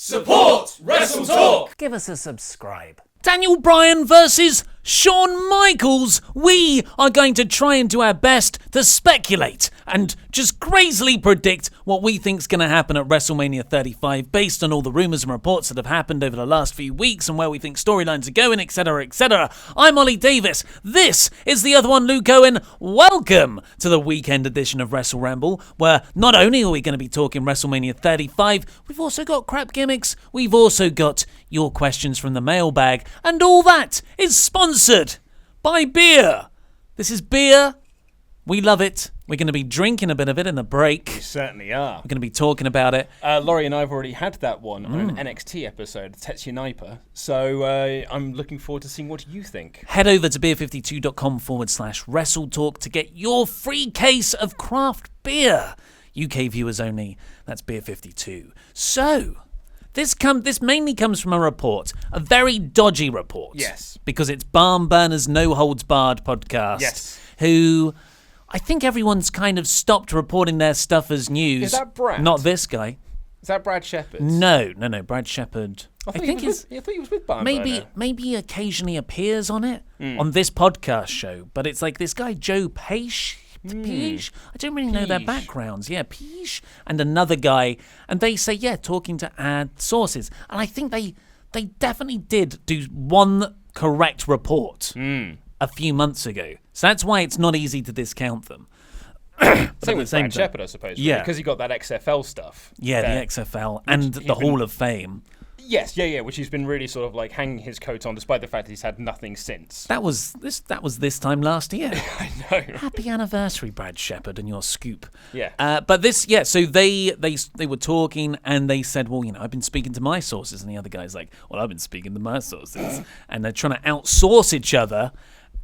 Support WrestleTalk! Give us a subscribe. Daniel Bryan versus Shawn Michaels. We are going to try and do our best to speculate and just crazily predict what we think's going to happen at WrestleMania 35 based on all the rumours and reports that have happened over the last few weeks and where we think storylines are going, etc., etc. I'm Ollie Davis. This is the other one, Luke Owen. Welcome to the weekend edition of Wrestle Ramble, where not only are we going to be talking WrestleMania 35, we've also got crap gimmicks, we've also got your questions from the mailbag, and all that is sponsored by beer. This is beer. We love it. We're going to be drinking a bit of it in the break. We certainly are. We're going to be talking about it. Laurie and I have already had that one on an NXT episode, Tetsuya Naito. So I'm looking forward to seeing what you think. Head over to beer52.com/WrestleTalk to get your free case of craft beer. UK viewers only. That's Beer 52. So this mainly comes from a report, a very dodgy report. Yes. Because it's Barn Burner's No Holds Barred podcast. Yes. Who I think everyone's kind of stopped reporting their stuff as news. Is that Brad? Not this guy. Is that Brad Shepherd? No. Brad Shepherd. I thought he was with Barn Burner. Maybe occasionally appears on it, on this podcast show. But it's like this guy, Joe Page. Peach? I don't really know their backgrounds. Yeah, Peach and another guy. And they say, talking to add sources. And I think they definitely did do one correct report a few months ago. So that's why it's not easy to discount them. Same with Brad Shepherd, I suppose. Yeah. Because he got that XFL stuff. Yeah, the XFL and the Hall of Fame. Yes, which he's been really sort of like hanging his coat on, despite the fact that he's had nothing since. That was this time last year. I know. Happy anniversary, Brad Shepherd, and your scoop. Yeah. But this, so they were talking and they said, well, I've been speaking to my sources, and the other guy's like, well, I've been speaking to my sources, and they're trying to outsource each other,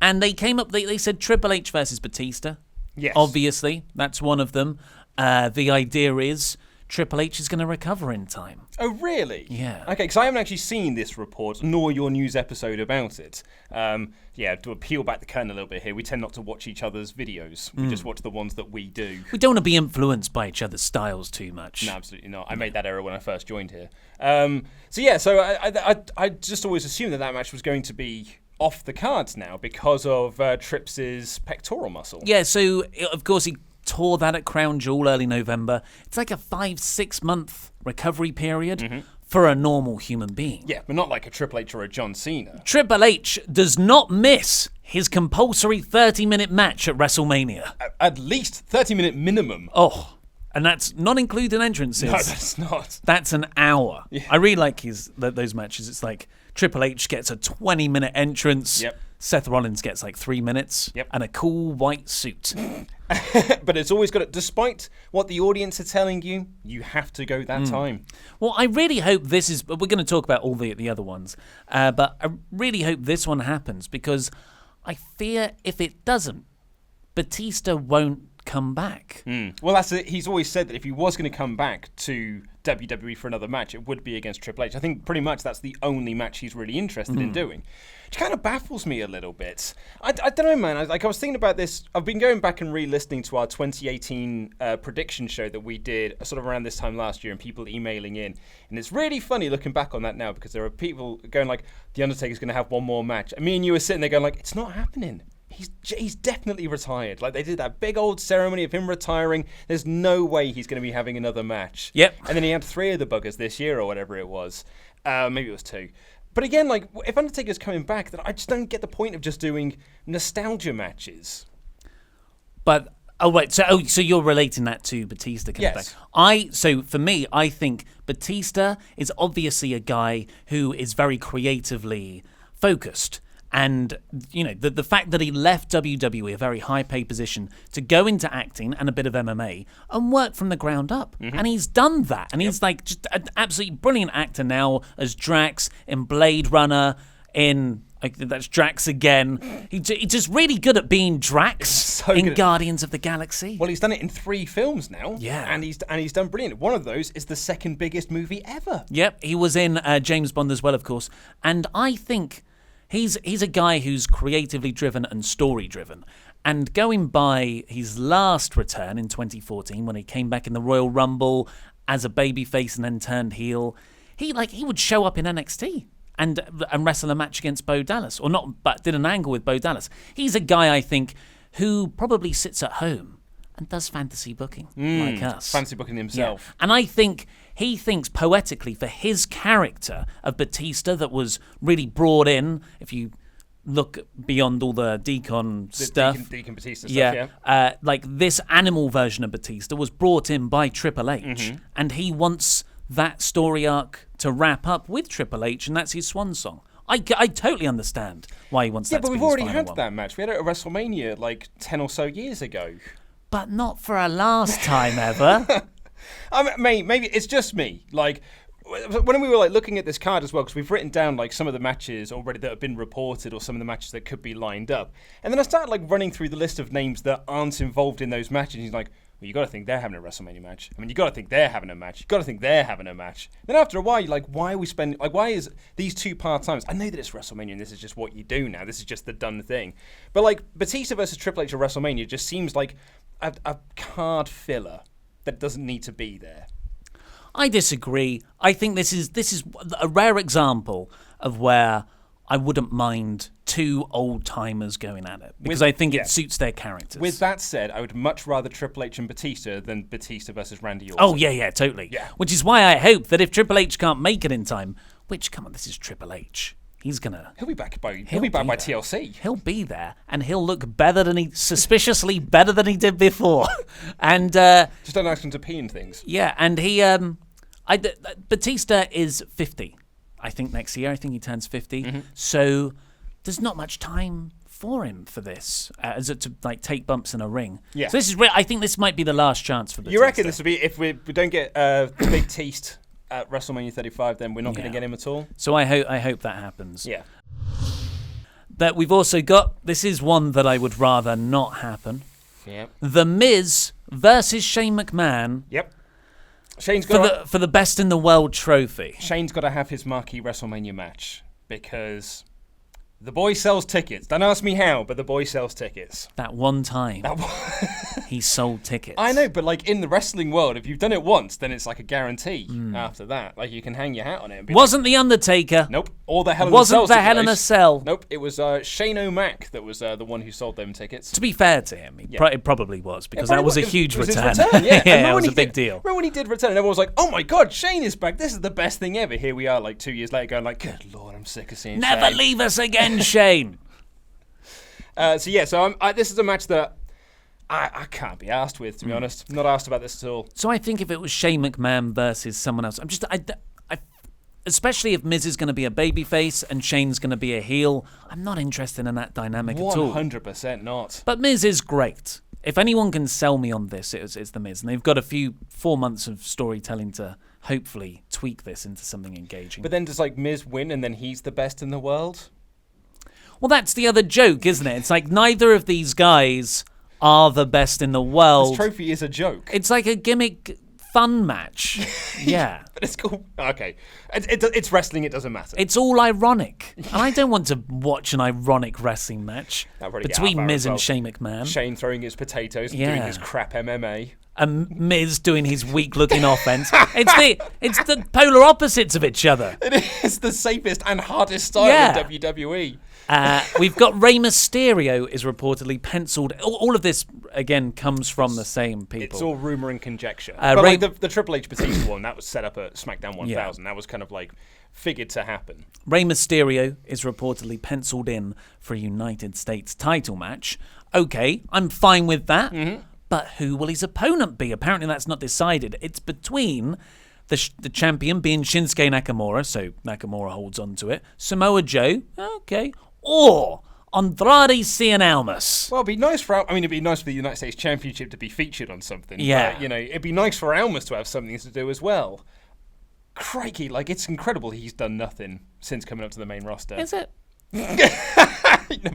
and they came up, they said Triple H versus Batista. Yes. Obviously, that's one of them. The idea is Triple H is going to recover in time. Oh, really? Yeah. Okay, because I haven't actually seen this report, nor your news episode about it. To peel back the curtain a little bit here, we tend not to watch each other's videos. We just watch the ones that we do. We don't want to be influenced by each other's styles too much. No, absolutely not. I made that error when I first joined here. I just always assumed that match was going to be off the cards now because of Trips' pectoral muscle. Yeah, so, of course, he tore that at Crown Jewel early November. It's like a 5-6 month recovery period for a normal human being. Yeah, but not like a Triple H or a John Cena. Triple H does not miss his compulsory 30-minute match at WrestleMania. At least 30-minute minimum. Oh, and that's not including entrances. No, that's not. That's an hour. Yeah. I really like those matches. It's like Triple H gets a 20-minute entrance. Yep. Seth Rollins gets like 3 minutes. Yep. And a cool white suit. But it's always got it. Despite what the audience are telling you, you have to go that time. Well, I really hope this is... We're going to talk about all the other ones. But I really hope this one happens because I fear if it doesn't, Batista won't come back. Well, that's it. He's always said that if he was going to come back to WWE for another match, it would be against Triple H. I think pretty much that's the only match he's really interested in doing, which kind of baffles me a little bit. I don't know, man. I was thinking about this. I've been going back and re-listening to our 2018 prediction show that we did sort of around this time last year and people emailing in. And it's really funny looking back on that now because there are people going like, The Undertaker's going to have one more match. And me and you were sitting there going like, it's not happening. He's definitely retired. Like, they did that big old ceremony of him retiring. There's no way he's going to be having another match. Yep. And then he had 3 of the buggers this year or whatever it was. Maybe it was 2. But again, like, if Undertaker's coming back, then I just don't get the point of just doing nostalgia matches. But, so you're relating that to Batista coming Yes. back. So for me, I think Batista is obviously a guy who is very creatively focused. And, the fact that he left WWE, a very high-paid position, to go into acting and a bit of MMA and work from the ground up. And he's done that. And he's like just an absolutely brilliant actor now as Drax in Blade Runner, that's Drax again. He's just really good at being Drax in Guardians of the Galaxy. Well, he's done it in 3 films now. Yeah. And he's done brilliant. One of those is the second biggest movie ever. Yep, he was in James Bond as well, of course. And I think he's a guy who's creatively driven and story driven. And going by his last return in 2014, when he came back in the Royal Rumble as a babyface and then turned heel, he would show up in NXT and wrestle a match against Bo Dallas, or not, but did an angle with Bo Dallas. He's a guy, I think, who probably sits at home and does fantasy booking like us. Fantasy booking himself. Yeah. And I think he thinks poetically for his character of Batista that was really brought in, if you look beyond all the Deacon stuff. Deacon Batista stuff, like this animal version of Batista was brought in by Triple H, and he wants that story arc to wrap up with Triple H, and that's his swan song. I totally understand why he wants that to be his final one. Yeah, but we've already had that match. We had it at WrestleMania like 10 or so years ago. But not for a last time ever. I mean, maybe it's just me. Like, when we were like looking at this card as well, because we've written down like some of the matches already that have been reported, or some of the matches that could be lined up, and then I started like running through the list of names that aren't involved in those matches. And he's like, well, you got to think they're having a WrestleMania match. I mean, you got to think they're having a match. You got to think they're having a match. Then after a while, you're like, why are we spending? Like, why is these two part-times? I know that it's WrestleMania and this is just what you do now. This is just the done thing. But like Batista versus Triple H at WrestleMania just seems like a card filler that doesn't need to be there. I disagree. I think this is a rare example of where I wouldn't mind two old timers going at it, because I think it suits their characters. With that said, I would much rather Triple H and Batista than Batista versus Randy Orton. Oh yeah, totally. Yeah. Which is why I hope that if Triple H can't make it in time, which come on, this is Triple H. He'll be back by TLC. He'll be there, and he'll look suspiciously better than he did before. And just don't ask him to pee and things. Yeah, and he, Batista is 50, I think next year. I think he turns 50. So there's not much time for him for this, to like take bumps in a ring. Yeah. So this is I think this might be the last chance for Batista. You reckon this will be, if we don't get Big Teast at WrestleMania 35, then we're not going to get him at all? So I hope that happens. Yeah. That we've also got, this is one that I would rather not happen. Yep. The Miz versus Shane McMahon. Yep. Shane's got for the best in the world trophy. Shane's got to have his marquee WrestleMania match, because the boy sells tickets. Don't ask me how, but the boy sells tickets. That one time. He sold tickets. I know, but like in the wrestling world, if you've done it once, then it's like a guarantee after that. Like you can hang your hat on it. And be Wasn't The Undertaker. Nope. Or the Hell in a Cell. Wasn't the Hell in a Cell. Nope. It was Shane O'Mac that was the one who sold them tickets. To be fair to him, it probably was, because that was a huge return. Yeah, it was a big deal. Remember when he did return and everyone was like, oh my God, Shane is back. This is the best thing ever. Here we are like 2 years later going like, good Lord, I'm sick of seeing Never Shane. leave us again, Shane. So this is a match that I can't be asked with, to be honest. I'm not asked about this at all. So I think if it was Shane McMahon versus someone else, especially if Miz is going to be a babyface and Shane's going to be a heel, I'm not interested in that dynamic at all. 100% not. But Miz is great. If anyone can sell me on this, it's the Miz. And they've got 4 months of storytelling to hopefully tweak this into something engaging. But then does like Miz win and then he's the best in the world? Well, that's the other joke, isn't it? It's like neither of these guys are the best in the world. This trophy is a joke. It's like a gimmick fun match. Yeah. But it's cool. Okay. It's wrestling, it doesn't matter. It's all ironic. And I don't want to watch an ironic wrestling match between Miz and Shane McMahon. Shane throwing his potatoes and doing his crap MMA. And Miz doing his weak-looking offense. It's the polar opposites of each other. It is the safest and hardest style in WWE. We've got Rey Mysterio is reportedly penciled. All of this, again, comes from the same people. It's all rumor and conjecture. But like the Triple H Batista one, that was set up at SmackDown 1000. Yeah. That was kind of like figured to happen. Rey Mysterio is reportedly penciled in for a United States title match. Okay, I'm fine with that. Mm-hmm. But who will his opponent be? Apparently that's not decided. It's between the champion being Shinsuke Nakamura, so Nakamura holds on to it, Samoa Joe, okay, or Andrade Cien Almas. Well, it'd be nice for the United States Championship to be featured on something. Yeah. But, it'd be nice for Almas to have something to do as well. Crikey, like, it's incredible he's done nothing since coming up to the main roster. Is it?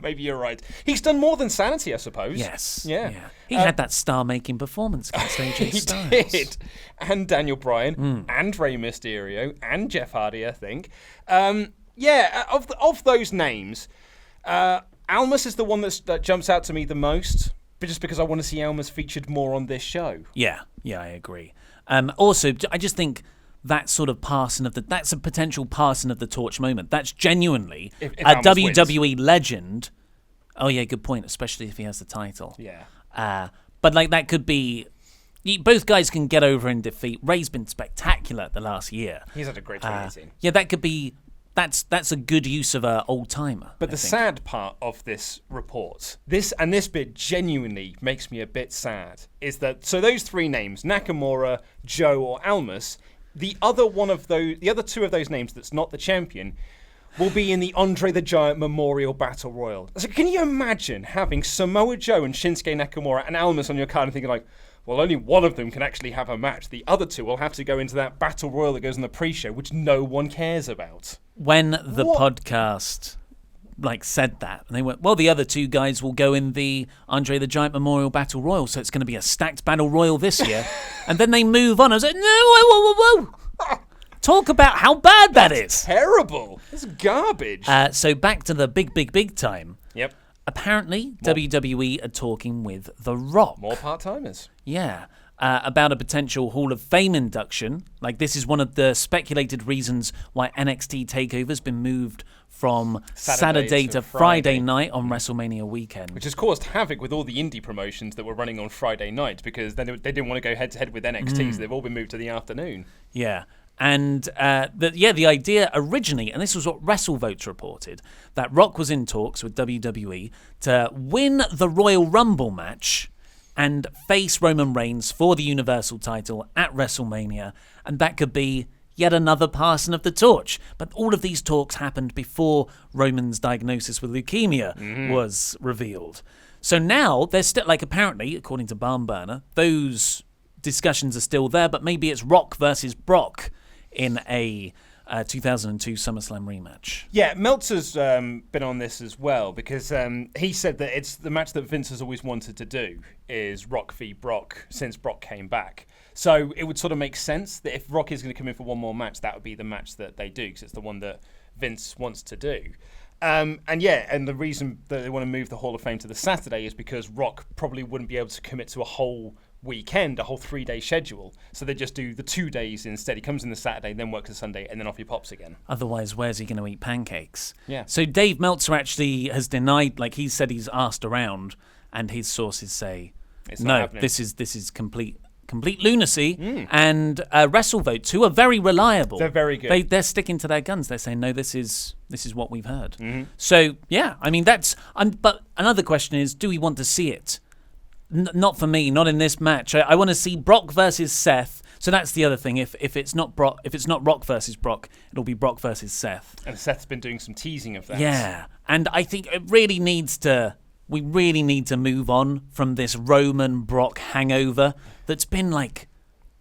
Maybe you're right. He's done more than Sanity, I suppose. Yes. Yeah. He had that star-making performance against AJ Styles. He did. And Daniel Bryan, and Rey Mysterio, and Jeff Hardy, I think. Of those names, Almas is the one that jumps out to me the most, but just because I want to see Almas featured more on this show. Yeah, I agree. Also, I just think that sort of that's a potential passing of the torch moment. That's genuinely If a Almas wins. WWE legend. Oh yeah, good point. Especially if he has the title. Yeah. But like that could be. Both guys can get over in defeat. Ray's been spectacular the last year. He's had a great 2018. Yeah, that could be. That's a good use of an old timer. But the sad part of this report, this bit genuinely makes me a bit sad, is that so those three names, Nakamura, Joe, or Almas, the other two of those names that's not the champion, will be in the Andre the Giant Memorial Battle Royal. So can you imagine having Samoa Joe and Shinsuke Nakamura and Almas on your card and thinking like, well, only one of them can actually have a match. The other two will have to go into that battle royal that goes in the pre-show, which no one cares about. When the podcast said that, and they went, well, the other two guys will go in the Andre the Giant Memorial Battle Royal, so it's going to be a stacked battle royal this year. And then they move on. I was like, no, whoa. Talk about how bad That's terrible. It's garbage. So back to the big time. Yep. Apparently, WWE are talking with The Rock. More part-timers. Yeah. About a potential Hall of Fame induction. Like, this is one of the speculated reasons why NXT TakeOver's been moved from Saturday to Friday night on WrestleMania weekend. Which has caused havoc with all the indie promotions that were running on Friday night because they didn't want to go head-to-head with NXT, so they've all been moved to the afternoon. Yeah. And the idea originally, and this was what WrestleVotes reported, that Rock was in talks with WWE to win the Royal Rumble match and face Roman Reigns for the Universal title at WrestleMania, and that could be yet another passing of the torch. But all of these talks happened before Roman's diagnosis with leukemia was revealed. So now there's still, apparently, according to Barn Burner, those discussions are still there, but maybe it's Rock versus Brock in a 2002 SummerSlam rematch. Yeah, Meltzer's been on this as well because he said that it's the match that Vince has always wanted to do is Rock v. Brock since Brock came back. So it would sort of make sense that if Rock is going to come in for one more match, that would be the match that they do because it's the one that Vince wants to do. And the reason that they want to move the Hall of Fame to the Saturday is because Rock probably wouldn't be able to commit to a whole weekend, a whole 3-day schedule. So they just do the 2 days instead. He comes in the Saturday, then works the Sunday, and then off he pops again. Otherwise, where's he going to eat pancakes? Yeah. So Dave Meltzer actually has denied, he said he's asked around, and his sources say, no, this is complete lunacy. And WrestleVotes, who are very reliable, they're very good. They're sticking to their guns. They're saying, no, this is what we've heard. So yeah, I mean that's. But another question is, do we want to see it? Not for me, not in this match. I want to see Brock versus Seth. So that's the other thing. If it's not Rock versus Brock, it'll be Brock versus Seth. And Seth's been doing some teasing of that. Yeah, and I think it really needs to. We really need to move on from this Roman Brock hangover that's been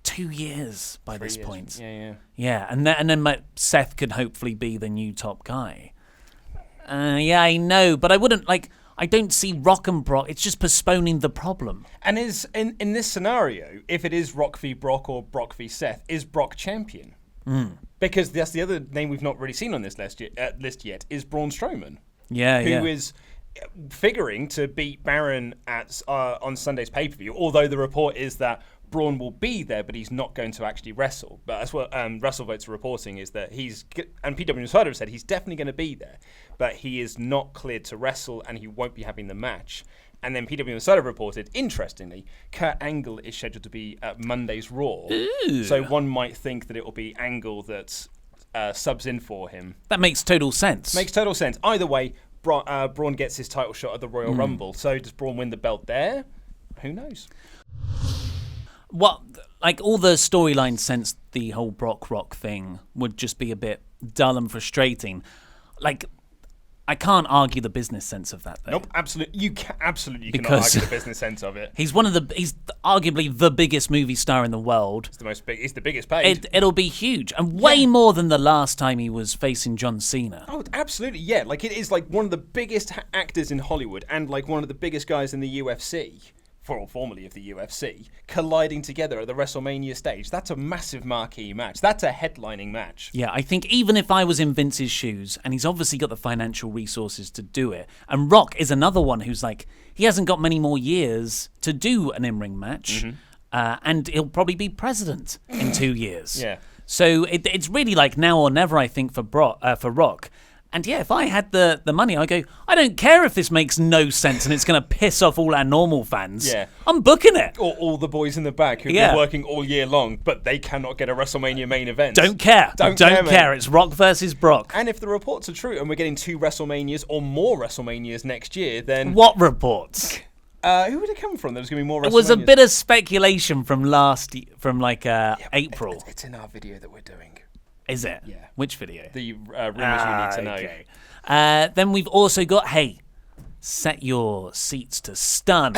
2 years by this point. Yeah. And then Seth could hopefully be the new top guy. Yeah, I know, but I wouldn't I don't see Rock and Brock. It's just postponing the problem. And is in this scenario, if it is Rock v. Brock or Brock v. Seth, is Brock champion? Because that's the other name we've not really seen on this list yet is Braun Strowman. Who is figuring to beat Baron on Sunday's pay-per-view, although the report is that Braun will be there, but he's not going to actually wrestle. But that's what WrestleVotes are reporting is that and PW Insider have said he's definitely going to be there, but he is not cleared to wrestle and he won't be having the match. And then PW Insider reported, interestingly, Kurt Angle is scheduled to be at Monday's Raw. Ooh. So one might think that it will be Angle that subs in for him. That makes total sense. Makes total sense. Either way, Braun gets his title shot at the Royal Rumble. So does Braun win the belt there? Who knows? Well, all the storylines since the whole Brock Rock thing would just be a bit dull and frustrating. I can't argue the business sense of that, though. Nope, absolutely. You cannot argue the business sense of it. He's arguably the biggest movie star in the world. He's the biggest paid. It'll be huge, and way more than the last time he was facing John Cena. Oh, absolutely, yeah. It is one of the biggest actors in Hollywood, and one of the biggest guys in the UFC. Formerly of the UFC, colliding together at the WrestleMania stage. That's a massive marquee match. That's a headlining match. Yeah, I think even if I was in Vince's shoes, and he's obviously got the financial resources to do it, and Rock is another one who's he hasn't got many more years to do an in-ring match, and he'll probably be president in 2 years. Yeah. So it's really like now or never, I think, for Rock. And yeah, if I had the money, I go, I don't care if this makes no sense and it's going to piss off all our normal fans. Yeah. I'm booking it. Or all the boys in the back who've been working all year long, but they cannot get a WrestleMania main event. Don't care. Don't care. It's Rock versus Brock. And if the reports are true and we're getting 2 WrestleManias or more WrestleManias next year, then... What reports? Who would it come from? There was going to be more WrestleManias. It was a bit of speculation from April. It's in our video that we're doing. Is it? Yeah. Which video? The rumours you need to know. Okay. Then we've also got, set your seats to stun.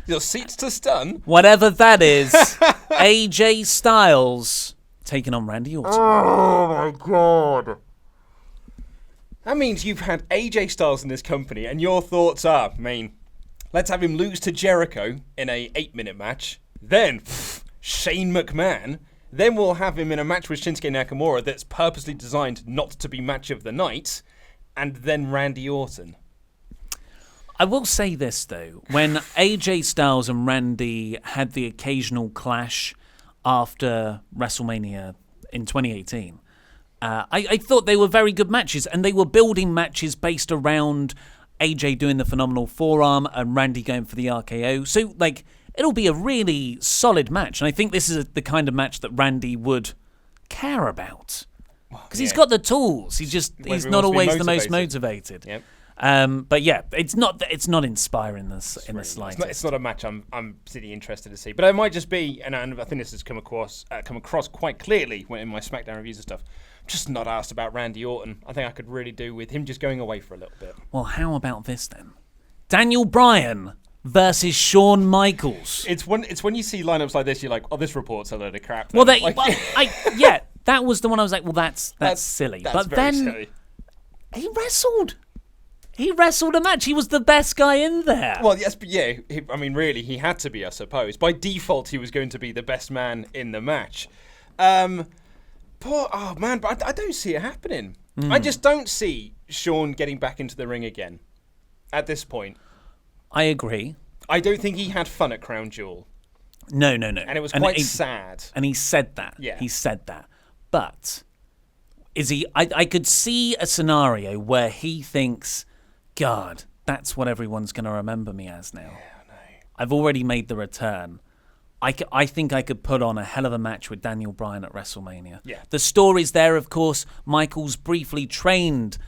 Your seats to stun? Whatever that is, AJ Styles taking on Randy Orton. Oh my God. That means you've had AJ Styles in this company and your thoughts are, let's have him lose to Jericho in a 8-minute match. Then, Shane McMahon. Then we'll have him in a match with Shinsuke Nakamura that's purposely designed not to be match of the night. And then Randy Orton. I will say this, though. When AJ Styles and Randy had the occasional clash after WrestleMania in 2018, I thought they were very good matches. And they were building matches based around AJ doing the phenomenal forearm and Randy going for the RKO. So, it'll be a really solid match. And I think this is the kind of match that Randy would care about. Because he's got the tools. He's not always the most motivated. Yep. But yeah, it's not inspiring in the slightest. It's not a match I'm particularly interested to see. But it might just be, and I think this has come across quite clearly in my SmackDown reviews and stuff. I'm just not asked about Randy Orton. I think I could really do with him just going away for a little bit. Well, how about this then? Daniel Bryan versus Shawn Michaels. It's when you see lineups like this, you're like, oh, this report's a load of crap. Well, that was the one I was like, well, that's silly. That's but very then silly. He wrestled. He wrestled a match. He was the best guy in there. Well, yes, but yeah, really, he had to be, I suppose. By default, he was going to be the best man in the match. But I don't see it happening. I just don't see Shawn getting back into the ring again at this point. I agree. I don't think he had fun at Crown Jewel. No. And it was quite sad. And he said that. Yeah. He said that. But is he... I could see a scenario where he thinks, God, that's what everyone's going to remember me as now. Yeah, I know. I've already made the return. I think I could put on a hell of a match with Daniel Bryan at WrestleMania. Yeah. The story's there, of course. Michaels briefly trained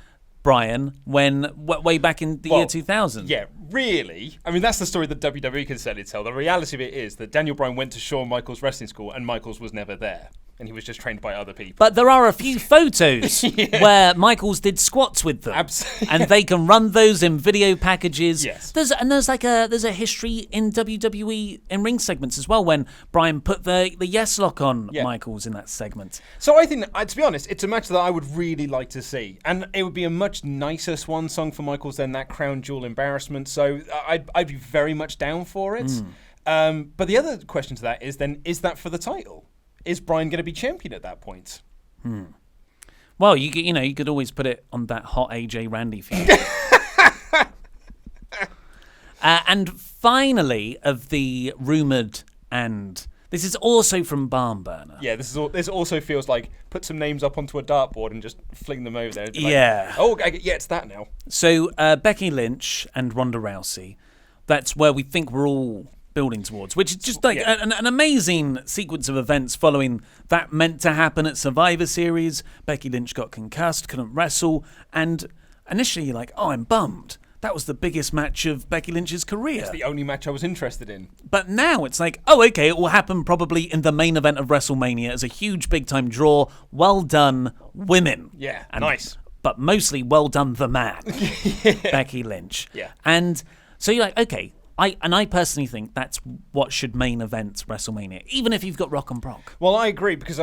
Bryan way back in the year 2000. Yeah, really. I mean, that's the story that WWE can certainly tell. The reality of it is that Daniel Bryan went to Shawn Michaels wrestling school and Michaels was never there. And he was just trained by other people. But there are a few photos where Michaels did squats with them. Absolutely. And they can run those in video packages. Yes. There's a history in WWE in ring segments as well when Bryan put the yes lock on Michaels in that segment. So I think, to be honest, it's a match that I would really like to see. And it would be a much nicer swan song for Michaels than that Crown Jewel embarrassment. So I'd be very much down for it. But the other question to that is then, is that for the title? Is Bryan going to be champion at that point? Well, you could always put it on that hot AJ Randy feud. And finally, of the rumoured, and this is also from Barnburner. Yeah, this also feels like put some names up onto a dartboard and just fling them over there. Yeah. It's that now. So Becky Lynch and Ronda Rousey, that's where we think we're all building towards, which is just an amazing sequence of events following that meant to happen at Survivor Series. Becky Lynch got concussed, couldn't wrestle, and initially you're like, oh, I'm bummed. That was the biggest match of Becky Lynch's career. It's the only match I was interested in. But now it's like, oh, okay, it will happen probably in the main event of WrestleMania as a huge big-time draw. Well done, women. Yeah, and, nice. But mostly well done, the man, Becky Lynch. Yeah. And so you're like, okay, I personally think that's what should main event WrestleMania, even if you've got Rock and Brock. Well, I agree, because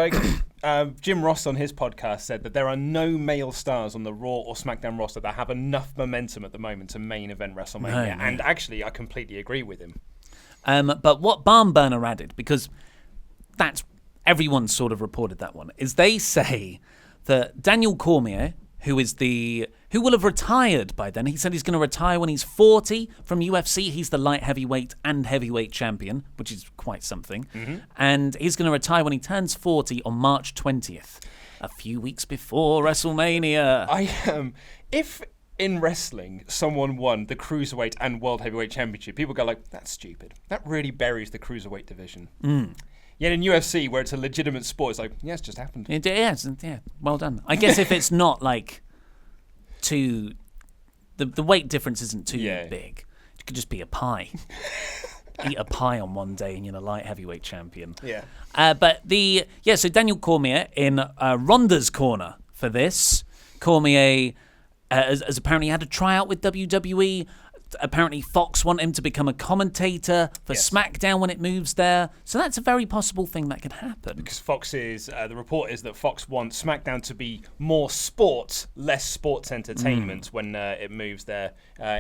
Jim Ross on his podcast said that there are no male stars on the Raw or SmackDown roster that have enough momentum at the moment to main event WrestleMania. No. And actually, I completely agree with him. But what Barnburner added, because that's everyone sort of reported that one, is they say that Daniel Cormier, who will have retired by then. He said he's going to retire when he's 40 from UFC. He's the light heavyweight and heavyweight champion, which is quite something. And he's going to retire when he turns 40 on March 20th, a few weeks before WrestleMania. If in wrestling someone won the Cruiserweight and World Heavyweight Championship, people go like, that's stupid. That really buries the Cruiserweight division. Yet in UFC, where it's a legitimate sport, it's like, yeah, it's just happened. Yeah, well done. I guess if it's not like too... The weight difference isn't too big. It could just be a pie. Eat a pie on one day and you're the light heavyweight champion. Yeah. So Daniel Cormier in Ronda's corner for this. Cormier has apparently had a tryout with WWE. Apparently Fox want him to become a commentator for SmackDown when it moves there. So that's a very possible thing that could happen. Because Fox is, the report is that Fox wants SmackDown to be more sports, less sports entertainment when it moves there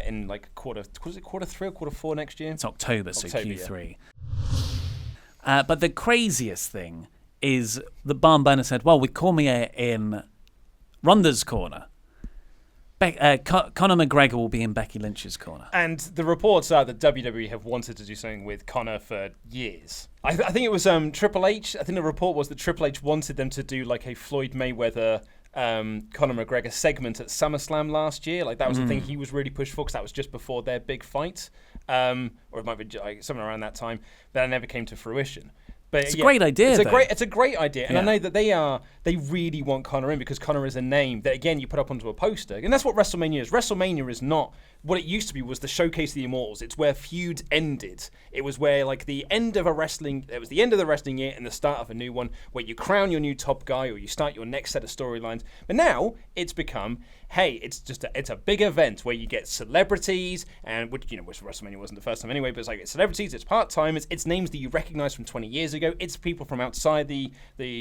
in like quarter 3 or quarter 4 next year? It's October, so Q3. Yeah. But the craziest thing is that Barn Burner said, well, with Cormier in Ronda's corner, Conor McGregor will be in Becky Lynch's corner. And the reports are that WWE have wanted to do something with Conor for years. I think it was Triple H. I think the report was that Triple H wanted them to do like a Floyd Mayweather, Conor McGregor segment at SummerSlam last year. Like that was the thing he was really pushed for because that was just before their big fight. Or it might be like, something around that time. But that never came to fruition. But it's a great idea. It's a great idea, and I know that they really want Conor in because Conor is a name that again you put up onto a poster, and that's what WrestleMania is. WrestleMania is not what it used to be. Was the showcase of the Immortals. It's where feuds ended. It was where like the end of it was the end of the wrestling year and the start of a new one, where you crown your new top guy or you start your next set of storylines. But now it's become, hey, it's a big event where you get celebrities, and which WrestleMania wasn't the first time anyway, but it's like it's celebrities, it's part-timers, it's names that you recognize from 20 years ago, it's people from outside the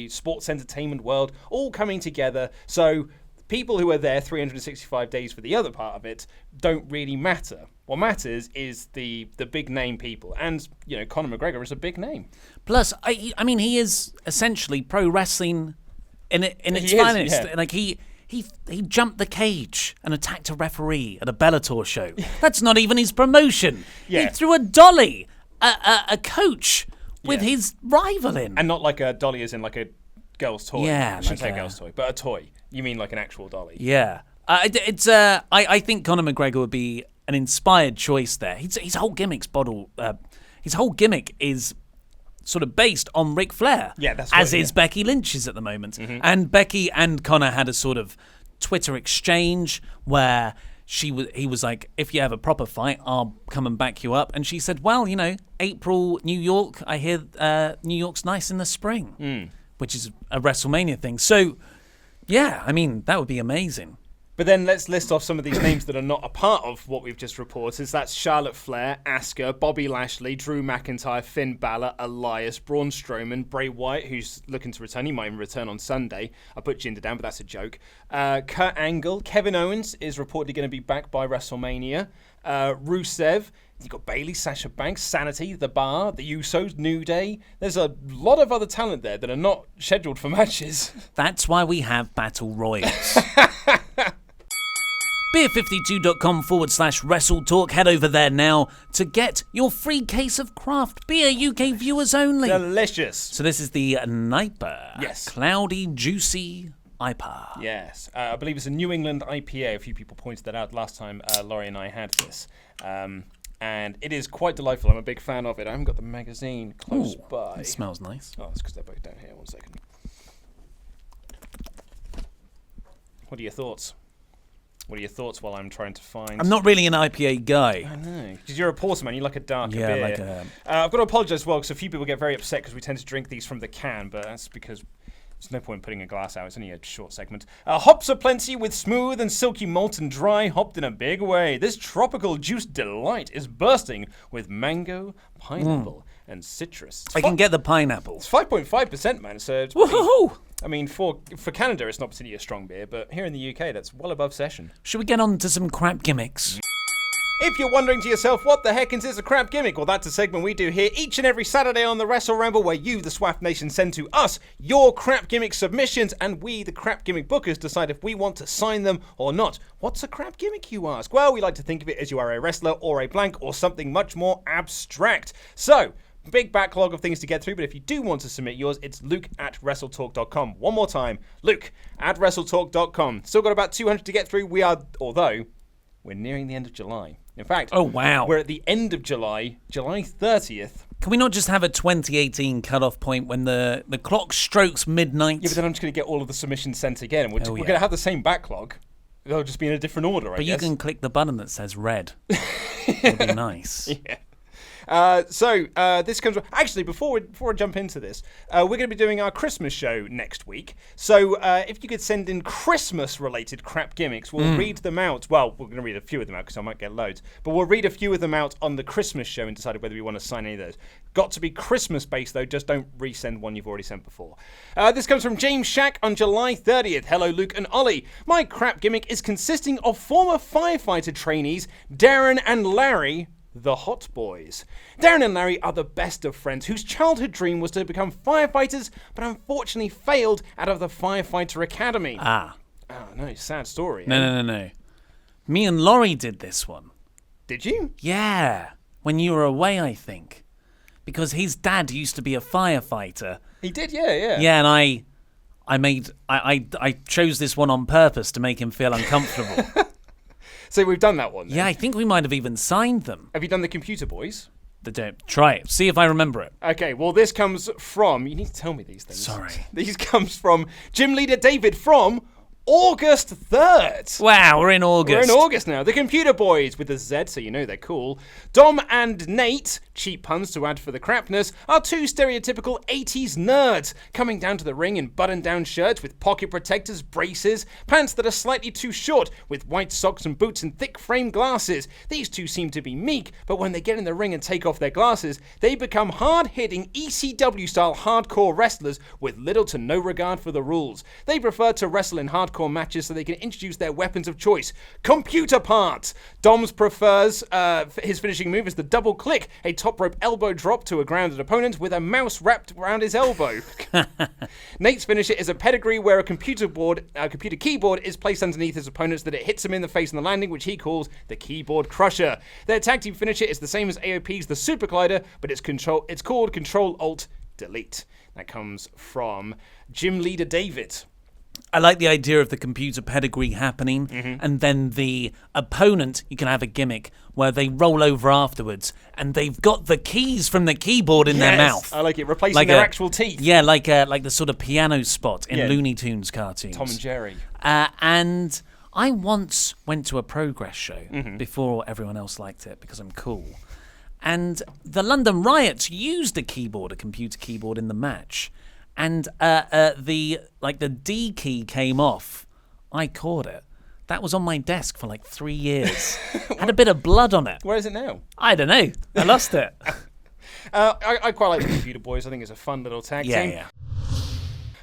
sports entertainment world all coming together. So people who are there 365 days for the other part of it don't really matter. What matters is the big name people, and Conor McGregor is a big name. Plus, I mean, he is essentially pro wrestling in its finest. Like he jumped the cage and attacked a referee at a Bellator show. That's not even his promotion. He threw a dolly at a coach with his rival in. And not like a dolly as in like a girl's toy. Yeah. I shouldn't say girl's toy, but a toy. You mean like an actual dolly. Yeah. I think Conor McGregor would be an inspired choice there. His whole his whole gimmick is sort of based on Ric Flair. Yeah, that's as is Becky Lynch's at the moment. And Becky and Conor had a sort of Twitter exchange where he was like, if you have a proper fight, I'll come and back you up. And she said, well, April, New York, I hear New York's nice in the spring, which is a WrestleMania thing. So, yeah, I mean, that would be amazing. But then let's list off some of these names that are not a part of what we've just reported. That's Charlotte Flair, Asuka, Bobby Lashley, Drew McIntyre, Finn Balor, Elias, Braun Strowman, Bray Wyatt, who's looking to return. He might even return on Sunday. I put Jinder down, but that's a joke. Kurt Angle, Kevin Owens is reportedly going to be back by WrestleMania. Rusev. You've got Bayley, Sasha Banks, Sanity, The Bar, The Usos, New Day. There's a lot of other talent there that are not scheduled for matches. That's why we have Battle Royals. Beer52.com/WrestleTalk. Head over there now to get your free case of craft beer, UK viewers only. Delicious. So this is the Niper. Yes. Cloudy, juicy IPA. Yes. I believe it's a New England IPA. A few people pointed that out last time Laurie and I had this. And it is quite delightful. I'm a big fan of it. I haven't got the magazine close by. It smells nice. Oh, that's because they're both down here. 1 second. What are your thoughts? What are your thoughts while I'm trying to find... I'm not really an IPA guy. I know. Because you're a porter man. You like a darker beer. Yeah, like a... I've got to apologise as well, because a few people get very upset because we tend to drink these from the can, but that's because there's no point putting a glass out. It's only a short segment. Hops are plenty with smooth and silky malt and dry hopped in a big way. This tropical juice delight is bursting with mango, pineapple, and citrus. I can get the pineapple. It's 5.5%, man. So it's woohoo! I mean, for Canada, it's not particularly a strong beer, but here in the UK, that's well above session. Should we get on to some crap gimmicks? If you're wondering to yourself, what the heck is a crap gimmick? Well, that's a segment we do here each and every Saturday on the Wrestle Ramble, where you, the SWAF Nation, send to us your crap gimmick submissions, and we, the crap gimmick bookers, decide if we want to sign them or not. What's a crap gimmick, you ask? Well, we like to think of it as you are a wrestler or a blank or something much more abstract. So, big backlog of things to get through, but if you do want to submit yours, it's luke@wrestletalk.com. One more time, luke@wrestletalk.com. Still got about 200 to get through. Although we're nearing the end of July. In fact, oh wow, we're at the end of July, July 30th. Can we not just have a 2018 cutoff point when the clock strokes midnight? Yeah, but then I'm just going to get all of the submissions sent again. We're going to have the same backlog. They'll just be in a different order, I guess. But you can click the button that says red. It'll be nice. Yeah. This comes... Actually, before I jump into this, we're going to be doing our Christmas show next week. So if you could send in Christmas-related crap gimmicks, we'll read them out. Well, we're going to read a few of them out because I might get loads. But we'll read a few of them out on the Christmas show and decide whether we want to sign any of those. Got to be Christmas-based, though. Just don't resend one you've already sent before. This comes from James Shack on July 30th. Hello, Luke and Ollie. My crap gimmick is consisting of former firefighter trainees Darren and Larry, the Hot Boys. Darren and Larry are the best of friends whose childhood dream was to become firefighters, but unfortunately failed out of the Firefighter Academy. Ah. Oh, no, sad story. No. Me and Laurie did this one. Did you? Yeah. When you were away, I think. Because his dad used to be a firefighter. He did, yeah. Yeah, and I chose this one on purpose to make him feel uncomfortable. So we've done that one then. Yeah, I think we might have even signed them. Have you done the Computer Boys? Try it. See if I remember it. Okay, well, this comes from... You need to tell me these things. Sorry. These comes from Gym Leader David from August 3rd. Wow, we're in August. We're in August now. The Computer Boys, with a Z, so you know they're cool. Dom and Nate, cheap puns to add for the crapness, are two stereotypical 80s nerds, coming down to the ring in button-down shirts with pocket protectors, braces, pants that are slightly too short, with white socks and boots and thick frame glasses. These two seem to be meek, but when they get in the ring and take off their glasses, they become hard-hitting ECW-style hardcore wrestlers with little to no regard for the rules. They prefer to wrestle in hardcore matches so they can introduce their weapons of choice, computer parts. Dom's prefers his finishing move is the double click, a top rope elbow drop to a grounded opponent with a mouse wrapped around his elbow. Nate's finisher is a pedigree where a computer keyboard is placed underneath his opponent so that it hits him in the face on the landing, which he calls the keyboard crusher. Their tag team finisher is the same as AOP's the super glider, but it's called Control Alt Delete. That comes from Gym Leader David. I like the idea of the computer pedigree happening, and then the opponent, you can have a gimmick where they roll over afterwards, and they've got the keys from the keyboard in their mouth. I like it, replacing their actual teeth. Yeah, like the sort of piano spot in Looney Tunes cartoons. Tom and Jerry. And I once went to a Progress show before everyone else liked it because I'm cool. And the London Riots used a computer keyboard in the match. And the D key came off. I caught it. That was on my desk for like 3 years. Had a bit of blood on it. Where is it now? I don't know. I lost it. I quite like the Computer Boys. I think it's a fun little tag team. Yeah.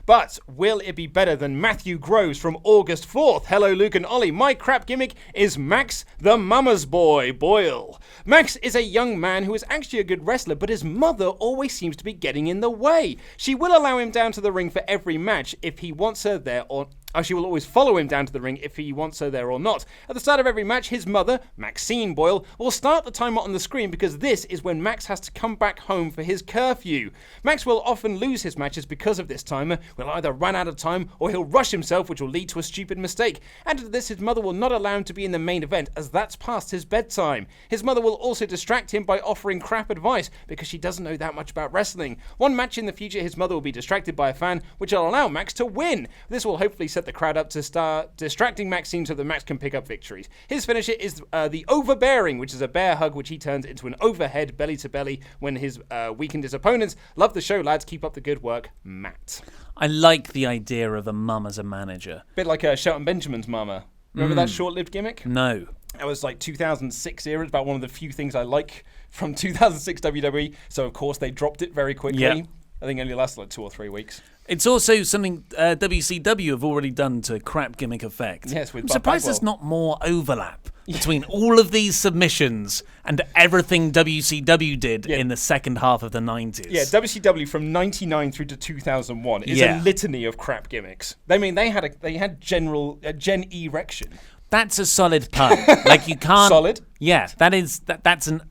But will it be better than Matthew Groves from August 4th? Hello, Luke and Ollie. My crap gimmick is Max the Mama's Boy Boyle. Max is a young man who is actually a good wrestler, but his mother always seems to be getting in the way. She will allow him down to the ring for every match if he wants her there, or she will always follow him down to the ring if he wants her there or not. At the start of every match, his mother, Maxine Boyle, will start the timer on the screen because this is when Max has to come back home for his curfew. Max will often lose his matches because of this timer, will either run out of time or he'll rush himself, which will lead to a stupid mistake. Added to this, his mother will not allow him to be in the main event as that's past his bedtime. His mother will also distract him by offering crap advice because she doesn't know that much about wrestling. One match in the future, his mother will be distracted by a fan, which will allow Max to win. This will hopefully set the crowd up to start distracting Maxine so that Max can pick up victories. His finisher is the overbearing, which is a bear hug, which he turns into an overhead belly to belly when his weakened his opponents. Love the show, lads. Keep up the good work, Matt. I like the idea of a mum as a manager. Bit like Shelton Benjamin's mama. Remember that short-lived gimmick? No. That was like 2006 era. It's about one of the few things I like from 2006 WWE. So, of course, they dropped it very quickly. Yeah. I think it only lasted like 2 or 3 weeks. It's also something WCW have already done to crap gimmick effect. Yes, with I'm Bob surprised Bagwell. there's not more overlap between all of these submissions and everything WCW did in the second half of the 90s. Yeah, WCW from 99 through to 2001 is a litany of crap gimmicks. I mean, they had Gen Erection. That's a solid pun. Like, you can't... Solid? Yeah, that's an...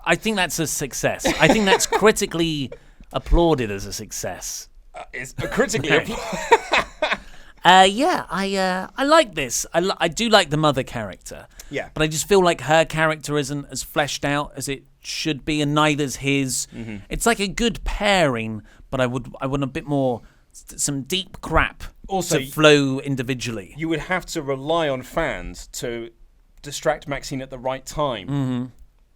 I think that's a success. I think that's critically applauded as a success. It's critically applauded. I like this. I do like the mother character. Yeah. But I just feel like her character isn't as fleshed out as it should be, and neither's his. Mm-hmm. It's like a good pairing, but I want a bit more, some deep crap to flow individually. You would have to rely on fans to distract Maxine at the right time. Mm-hmm.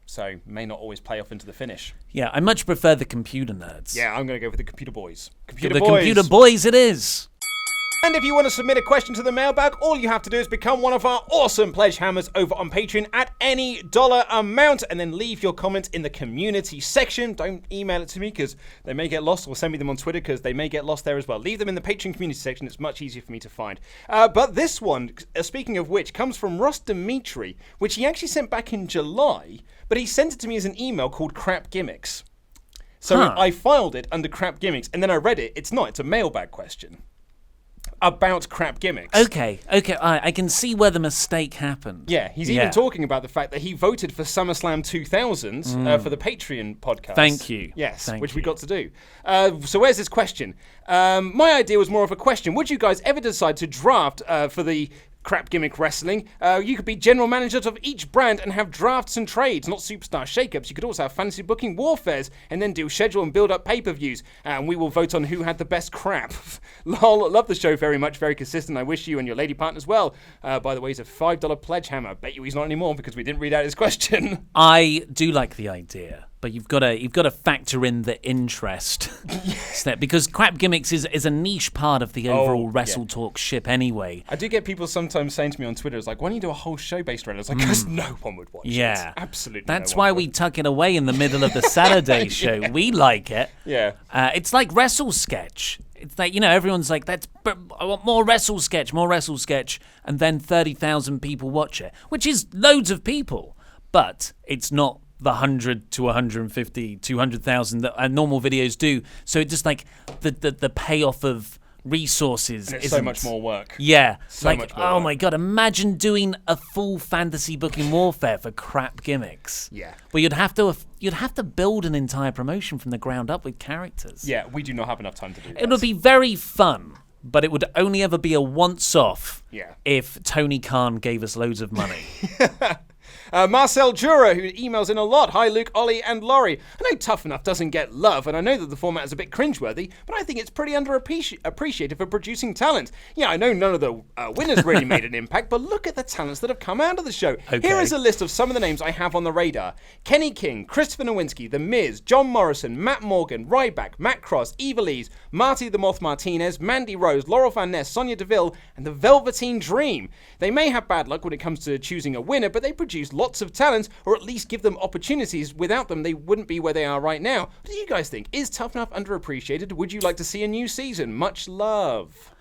So may not always play off into the finish. Yeah, I much prefer the computer nerds. Yeah, I'm going to go for the computer boys. Computer boys it is. And if you want to submit a question to the mailbag, all you have to do is become one of our awesome pledge hammers over on Patreon at any dollar amount, and then leave your comments in the community section. Don't email it to me because they may get lost, or send me them on Twitter because they may get lost there as well. Leave them in the Patreon community section. It's much easier for me to find. But this one, speaking of which, comes from Ross Dimitri, which he actually sent back in July, but he sent it to me as an email called Crap Gimmicks. So I filed it under Crap Gimmicks, and then I read it. It's not. It's a mailbag question about crap gimmicks. Okay, I can see where the mistake happened. Yeah, he's even talking about the fact that he voted for SummerSlam 2000 for the Patreon podcast. Thank you. Yes, which we got to do. So where's this question? My idea was more of a question. Would you guys ever decide to draft for the crap gimmick wrestling? You could be general managers of each brand and have drafts and trades, not superstar shakeups. You could also have fantasy booking warfares and then do schedule and build up pay-per-views. And we will vote on who had the best crap. Lol, love the show very much, very consistent. I wish you and your lady partners well. By the way, he's a $5 pledge hammer. Bet you he's not anymore because we didn't read out his question. I do like the idea, but you've got to factor in the interest, because crap gimmicks is a niche part of the overall WrestleTalk ship anyway. I do get people sometimes saying to me on Twitter, it's like, why don't you do a whole show based around it? It's like, because no one would watch it. Absolutely. That's why we tuck it away in the middle of the Saturday show. We like it. Yeah. It's like Wrestle Sketch. It's like, everyone's like, I want more Wrestle Sketch, and then 30,000 people watch it, which is loads of people, but it's not the 100 to 150, 200,000 that normal videos do. So it's just like the payoff of resources and it's so much more work. Yeah. So much more work. My God, imagine doing a full fantasy booking warfare for crap gimmicks. Yeah. Well, you'd have to build an entire promotion from the ground up with characters. Yeah, we do not have enough time to do that. It would be very fun, but it would only ever be a once-off if Tony Khan gave us loads of money. Marcel Jura, who emails in a lot. Hi, Luke, Ollie, and Laurie. I know Tough Enough doesn't get love, and I know that the format is a bit cringeworthy, but I think it's pretty underappreciated for producing talent. Yeah, I know none of the winners really made an impact, but look at the talents that have come out of the show. Okay. Here is a list of some of the names I have on the radar. Kenny King, Christopher Nowinski, The Miz, John Morrison, Matt Morgan, Ryback, Matt Cross, Evilise, Marty the Moth Martinez, Mandy Rose, Laurel Van Ness, Sonya Deville, and the Velveteen Dream. They may have bad luck when it comes to choosing a winner, but they produce lots of talent, or at least give them opportunities. Without them, they wouldn't be where they are right now. What do you guys think? Is Tough Enough underappreciated? Would you like to see a new season? Much love.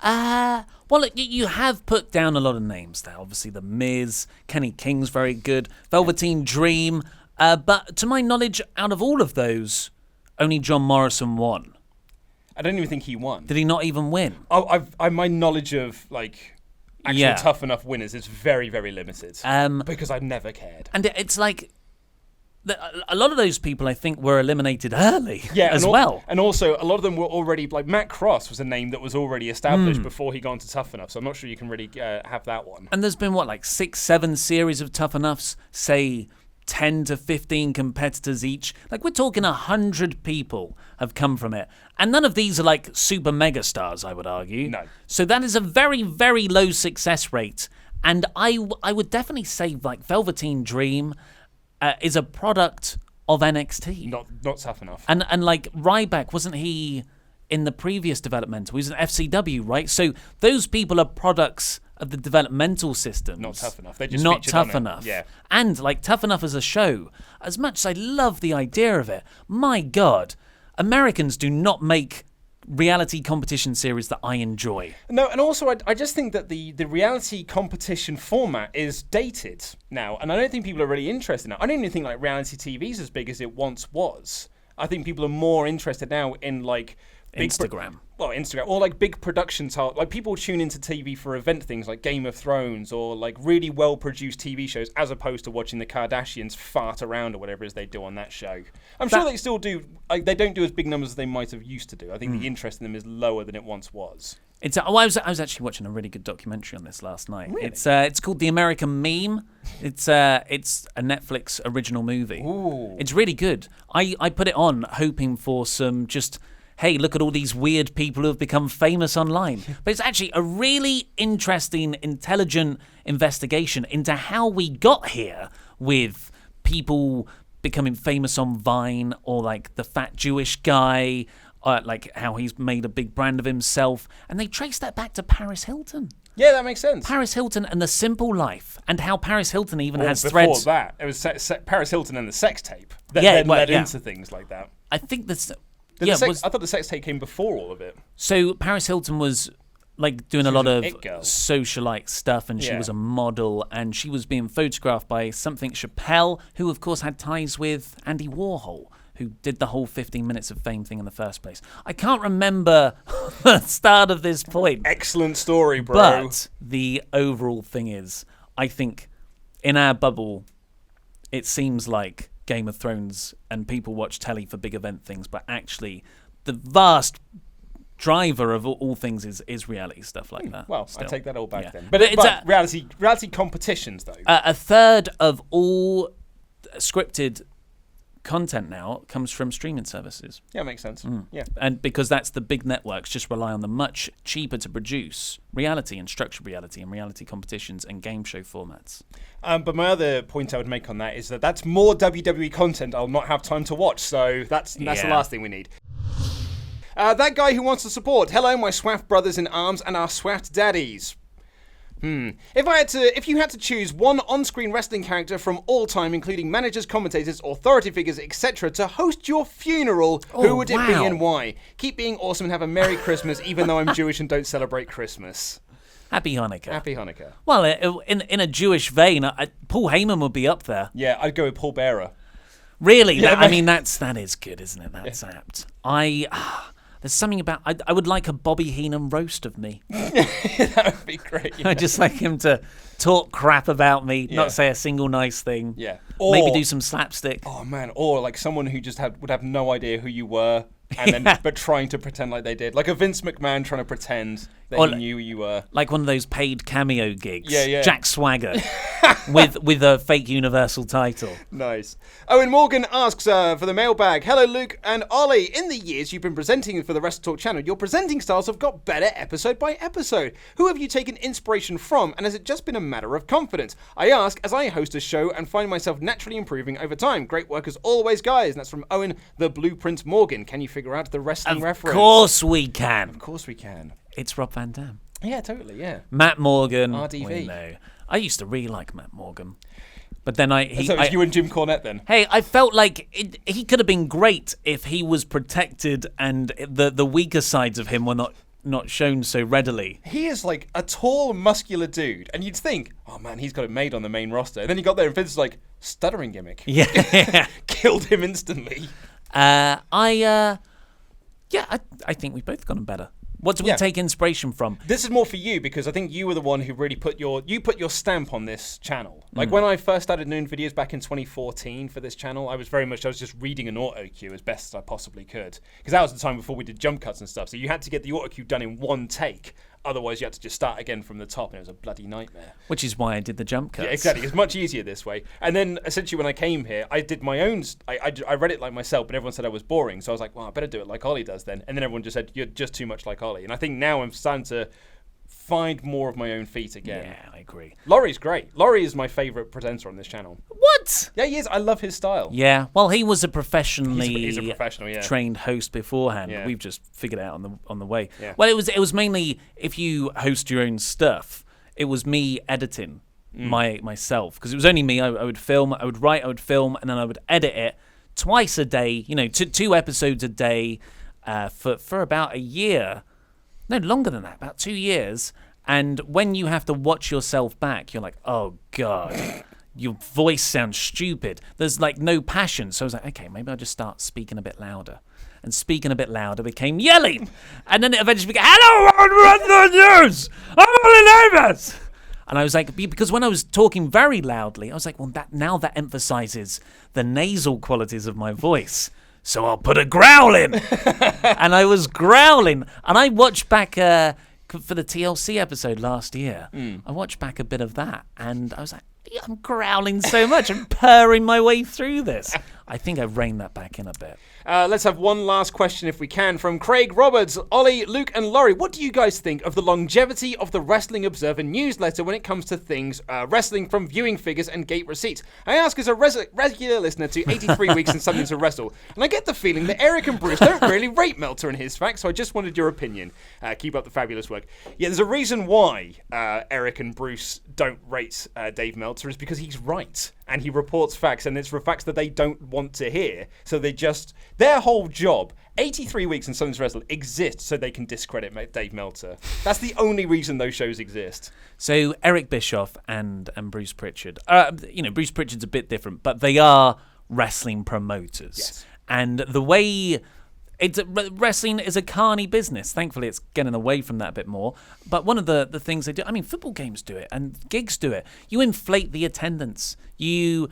Well, you have put down a lot of names there. Obviously, The Miz, Kenny King's very good, Velveteen Dream. But to my knowledge, out of all of those, only John Morrison won. I don't even think he won. Did he not even win? Oh, my knowledge of actual Tough Enough winners is very, very limited. Because I've never cared. And it's like a lot of those people, I think, were eliminated early well. And also, a lot of them were already, like Matt Cross was a name that was already established before he got into Tough Enough, so I'm not sure you can really have that one. And there's been, 6-7 series of Tough Enoughs, say 10 to 15 competitors each. Like, we're talking 100 people have come from it. And none of these are super mega stars, I would argue. No. So that is a very, very low success rate. And I would definitely say Velveteen Dream is a product of NXT. Not Tough Enough. And Ryback, wasn't he in the previous developmental? He was an FCW, right? So those people are products of the developmental systems. Not Tough Enough. They just not Tough on Enough. Yeah. And Tough Enough as a show, as much as I love the idea of it, my God, Americans do not make reality competition series that I enjoy. No, and also I just think that the reality competition format is dated now, and I don't think people are really interested now. I don't even think like reality TV is as big as it once was. I think people are more interested now in like Instagram. Instagram, or like big production style. Like people tune into TV for event things like Game of Thrones or like really well produced TV shows, as opposed to watching the Kardashians fart around or whatever it is they do on that show. I'm sure they still do. Like they don't do as big numbers as they might have used to do. I think the interest in them is lower than it once was. I was actually watching a really good documentary on this last night. Really? It's called The American Meme. It's a Netflix original movie. Ooh. It's really good. I put it on hoping for some just, hey, look at all these weird people who have become famous online. But it's actually a really interesting, intelligent investigation into how we got here with people becoming famous on Vine, or like the fat Jewish guy, like how he's made a big brand of himself. And they trace that back to Paris Hilton. Yeah, that makes sense. Paris Hilton and The Simple Life, and how Paris Hilton even has before threads. That, it was Paris Hilton and the sex tape that then led into things like that. I think that's... I thought the sex tape came before all of it. So Paris Hilton was like doing a lot of it-girl. socialite stuff, and she was a model, and she was being photographed by something Chappelle, who of course had ties with Andy Warhol, who did the whole 15 minutes of fame thing in the first place. I can't remember the start of this point. Excellent story, bro. But the overall thing is, I think in our bubble, it seems like Game of Thrones and people watch telly for big event things, but actually the vast driver of all things is reality stuff like that. Well, still. I take that all back then. But But reality competitions, though. A third of all scripted content now comes from streaming services. Yeah, makes sense. Yeah. And because that's the big networks just rely on the much cheaper to produce reality and structured reality and reality competitions and game show formats. But my other point I would make on that is that that's more WWE content I'll not have time to watch. So that's the last thing we need. That guy who wants to support. Hello, my SWAFT brothers in arms and our SWAFT daddies. If you had to choose one on-screen wrestling character from all time, including managers, commentators, authority figures, etc., to host your funeral, who would it be and why? Keep being awesome and have a Merry Christmas, even though I'm Jewish and don't celebrate Christmas. Happy Hanukkah. Happy Hanukkah. Well, in a Jewish vein, Paul Heyman would be up there. Yeah, I'd go with Paul Bearer. Really? Yeah, that is good, isn't it? That's apt. There's something about... I would like a Bobby Heenan roast of me. That would be great. Yeah. I'd just like him to talk crap about me, not say a single nice thing. Yeah. Or, maybe do some slapstick. Oh, man. Or like someone who just would have no idea who you were, and then but trying to pretend like they did. Like a Vince McMahon trying to pretend that he knew who you were. Like one of those paid cameo gigs. Yeah. Jack Swagger with a fake Universal title. Nice. Owen Morgan asks for the mailbag. Hello, Luke and Ollie. In the years you've been presenting for the WrestleTalk channel, your presenting styles have got better episode by episode. Who have you taken inspiration from, and has it just been a matter of confidence? I ask as I host a show and find myself naturally improving over time. Great work as always, guys. And that's from Owen the Blueprint Morgan. Can you figure out the wrestling reference? Of course we can. Of course we can. It's Rob Van Dam. Yeah, totally, yeah. Matt Morgan. RDV. No. I used to really like Matt Morgan. But then So it was you and Jim Cornette then? Hey, I felt like he could have been great if he was protected and the weaker sides of him were not shown so readily. He is like a tall, muscular dude, and you'd think, oh man, he's got it made on the main roster. And then he got there and Vince was like, stuttering gimmick. Yeah. Killed him instantly. I think we've both gotten better. What do we take inspiration from? This is more for you because I think you were the one who really put your stamp on this channel. Like when I first started doing videos back in 2014 for this channel, I was just reading an auto cue as best as I possibly could. Because that was the time before we did jump cuts and stuff. So you had to get the auto cue done in one take. Otherwise, you had to just start again from the top, and it was a bloody nightmare. Which is why I did the jump cuts. Yeah, exactly. It's much easier this way. And then, essentially, when I came here, I did my own... I read it like myself, but everyone said I was boring. So I was like, well, I better do it like Ollie does then. And then everyone just said, you're just too much like Ollie. And I think now I'm starting to find more of my own feet again. Yeah, I agree. Laurie's great. Laurie is my favourite presenter on this channel. What? Yeah, he is. I love his style. Yeah, well, he was a professionally he's a professional, trained host beforehand. Yeah. We've just figured it out on the way. Yeah. Well, it was mainly if you host your own stuff, it was me editing myself because it was only me. I would film, I would write, I would film, and then I would edit it twice a day. 2 episodes a day. for about a year. No, longer than that, about 2 years. And when you have to watch yourself back, you're like, oh, God, your voice sounds stupid. There's like no passion. So I was like, okay, maybe I'll just start speaking a bit louder. And speaking a bit louder became yelling. And then it eventually became, hello, run the news. I'm Ollie Davis. And I was like, because when I was talking very loudly, I was like, well, that emphasizes the nasal qualities of my voice. So I'll put a growl in. And I was growling. And I watched back for the TLC episode last year. I watched back a bit of that. And I was like, I'm growling so much. I'm purring my way through this. I think I've reined that back in a bit. Let's have one last question, if we can, from Craig Roberts. Ollie, Luke, and Laurie, what do you guys think of the longevity of the Wrestling Observer newsletter when it comes to things wrestling, from viewing figures and gate receipts? I ask as a regular listener to 83 Weeks and Something to Wrestle, and I get the feeling that Eric and Bruce don't really rate Meltzer and his facts, so I just wanted your opinion. Keep up the fabulous work. Yeah, there's a reason why Eric and Bruce don't rate Dave Meltzer, is because he's right. And he reports facts, and it's for facts that they don't want to hear. So their whole job, 83 Weeks and Something to Wrestle, exists so they can discredit Dave Meltzer. That's the only reason those shows exist. So Eric Bischoff and Bruce Pritchard, Bruce Pritchard's a bit different, but they are wrestling promoters. Yes. And the way... wrestling is a carny business. Thankfully, it's getting away from that a bit more. But one of the things they do, I mean, football games do it and gigs do it. You inflate the attendance. You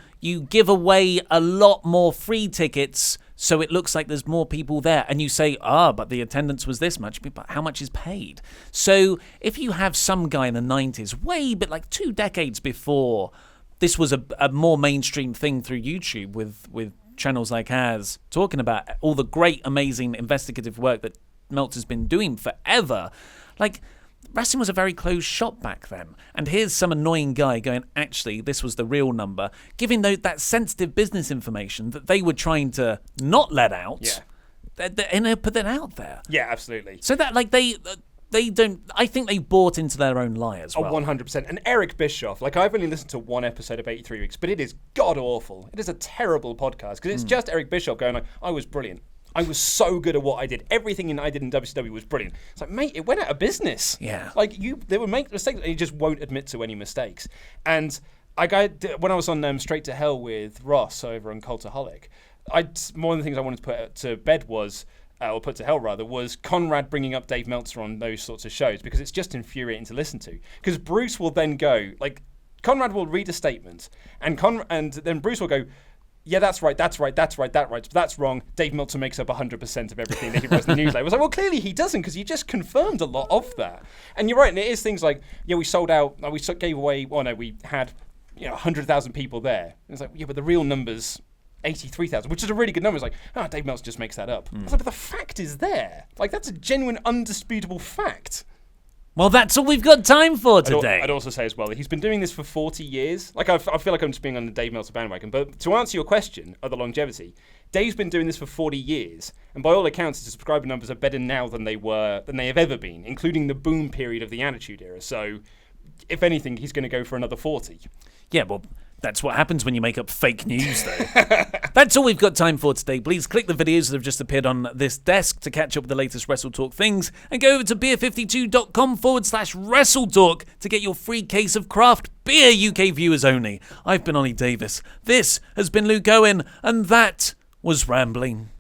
give away a lot more free tickets so it looks like there's more people there. And you say, but the attendance was this much, but how much is paid? So if you have some guy in the 90s, but like 2 decades before this was a more mainstream thing through YouTube with channels like ours, talking about all the great, amazing investigative work that Meltzer's been doing forever. Like, wrestling was a very closed shop back then. And here's some annoying guy going, actually, this was the real number, giving that sensitive business information that they were trying to not let out. Yeah. And they put that out there. Yeah, absolutely. So that, like, they don't... I think they bought into their own lie as well. 100%. And Eric Bischoff, like, I've only listened to one episode of 83 Weeks, but it is god-awful. It is a terrible podcast, because it's just Eric Bischoff going like, I was brilliant. I was so good at what I did. Everything I did in WCW was brilliant. It's like, mate, it went out of business. Yeah. Like, they would make mistakes, and you just won't admit to any mistakes. And when I was on Straight to Hell with Ross over on Cultaholic, one of the things I wanted to put to bed was... or put to hell rather, was Conrad bringing up Dave Meltzer on those sorts of shows, because it's just infuriating to listen to. Because Bruce will then go, like, Conrad will read a statement, and then Bruce will go, yeah, that's right, that's wrong. Dave Meltzer makes up 100% of everything that he writes in the newsletter. I was like, well, clearly he doesn't, because you just confirmed a lot of that. And you're right, and it is things like, yeah, we sold out, we gave away, we had 100,000 people there. And it's like, yeah, but the real numbers... 83,000, which is a really good number. It's like, Dave Meltzer just makes that up. I was like, but the fact is there. Like, that's a genuine, undisputable fact. Well, that's all we've got time for today. I'd also say as well that he's been doing this for 40 years. Like, I feel like I'm just being on the Dave Meltzer bandwagon. But to answer your question of the longevity, Dave's been doing this for 40 years. And by all accounts, his subscriber numbers are better now than they have ever been, including the boom period of the Attitude Era. So, if anything, he's going to go for another 40. Yeah, well... That's what happens when you make up fake news, though. That's all we've got time for today. Please click the videos that have just appeared on this desk to catch up with the latest WrestleTalk things, and go over to beer52.com/WrestleTalk to get your free case of craft beer, UK viewers only. I've been Ollie Davis. This has been Luke Owen, and that was Rambling.